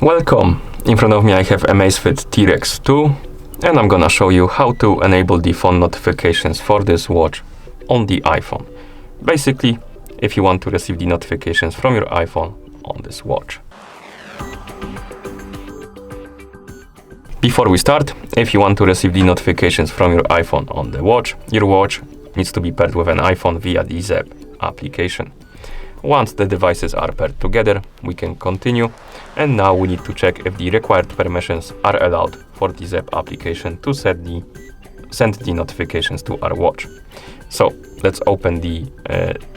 Welcome! In front of me I have AMAZFIT T-Rex 2 and I'm gonna show you how to enable the phone notifications for this watch on the iPhone. Basically, if you want to receive the notifications from your iPhone on this watch. Before we start, if you want to receive the notifications from your iPhone on the watch, your watch needs to be paired with an iPhone via the Zap application. Once the devices are paired together, we can continue, and now we need to check if the required permissions are allowed for the Zap application to send the notifications to our watch. So let's open the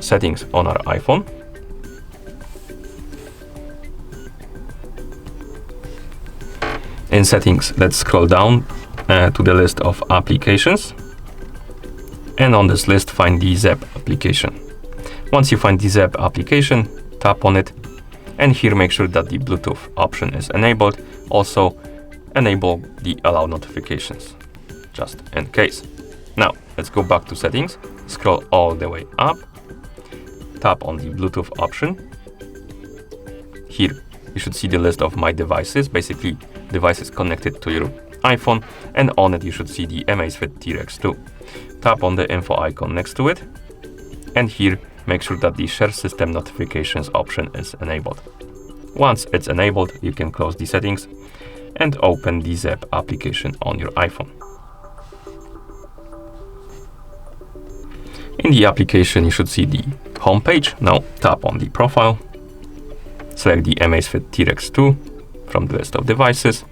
settings on our iPhone. In settings, let's scroll down to the list of applications, and on this list find the Zap application. Once you find the Zap application, tap on it, and here make sure that the Bluetooth option is enabled. Also enable the allow notifications, just in case. Now let's go back to settings, scroll all the way up, tap on the Bluetooth option. Here you should see the list of my devices, basically devices connected to your iPhone, and on it you should see the AMAZFIT T-Rex 2. Tap on the info icon next to it, and here make sure that the share system notifications option is enabled. Once it's enabled, you can close the settings and open the Zap application on your iPhone. In the application, you should see the home page. Now tap on the profile, select the AMAZFIT T-Rex 2 from the list of devices,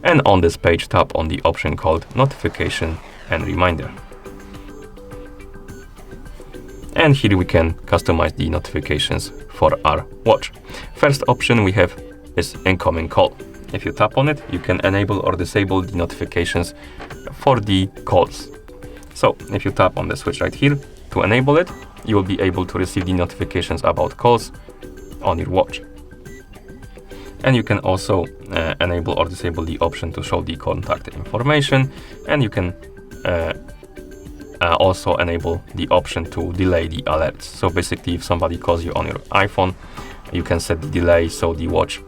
and on this page tap on the option called Notification and Reminder. And here we can customize the notifications for our watch. First option we have is incoming call. If you tap on it, you can enable or disable the notifications for the calls. So if you tap on the switch right here to enable it, you will be able to receive the notifications about calls on your watch. And you can also enable or disable the option to show the contact information, and you can also enable the option to delay the alerts. So basically, if somebody calls you on your iPhone, you can set the delay so the watch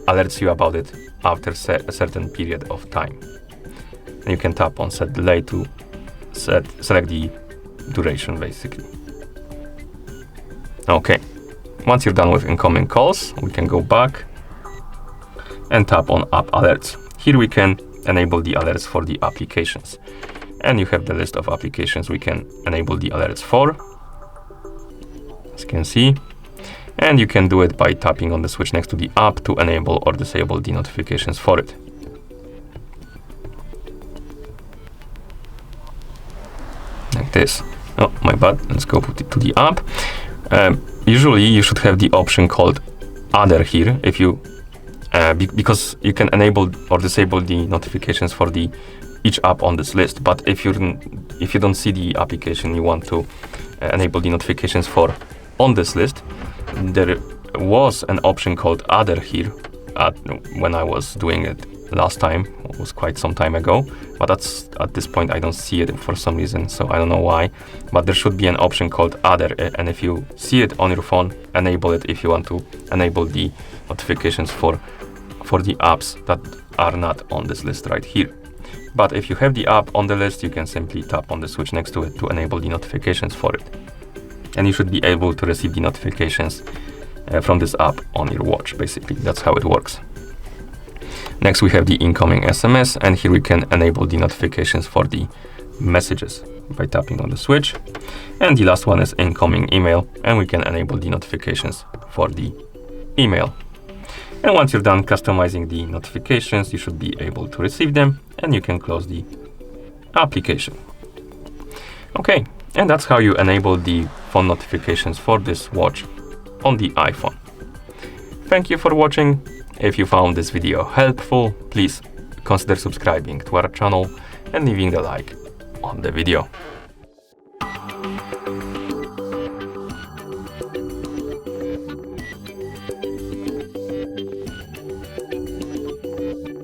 alerts you about it after a certain period of time. And you can tap on set delay to select the duration, basically. Okay, once you're done with incoming calls, we can go back and tap on app alerts. Here we can enable the alerts for the applications. And you have the list of applications we can enable the alerts for, as you can see. And you can do it by tapping on the switch next to the app to enable or disable the notifications for it. Like this. Oh, my bad. Let's go to the app. Usually you should have the option called Other here, if you because you can enable or disable the notifications for each app on this list. But if you don't see the application you want to enable the notifications for on this list, there was an option called Other here when I was doing it last time. It was quite some time ago, but at this point I don't see it for some reason, so I don't know why. But there should be an option called Other, and if you see it on your phone, enable it if you want to enable the notifications for the apps that are not on this list right here. But if you have the app on the list, you can simply tap on the switch next to it to enable the notifications for it. And you should be able to receive the notifications from this app on your watch, basically. That's how it works. Next, we have the incoming SMS, and here we can enable the notifications for the messages by tapping on the switch. And the last one is incoming email, and we can enable the notifications for the email. And once you're done customizing the notifications, you should be able to receive them, and you can close the application. Okay, and that's how you enable the phone notifications for this watch on the iPhone. Thank you for watching. If you found this video helpful, please consider subscribing to our channel and leaving a like on the video.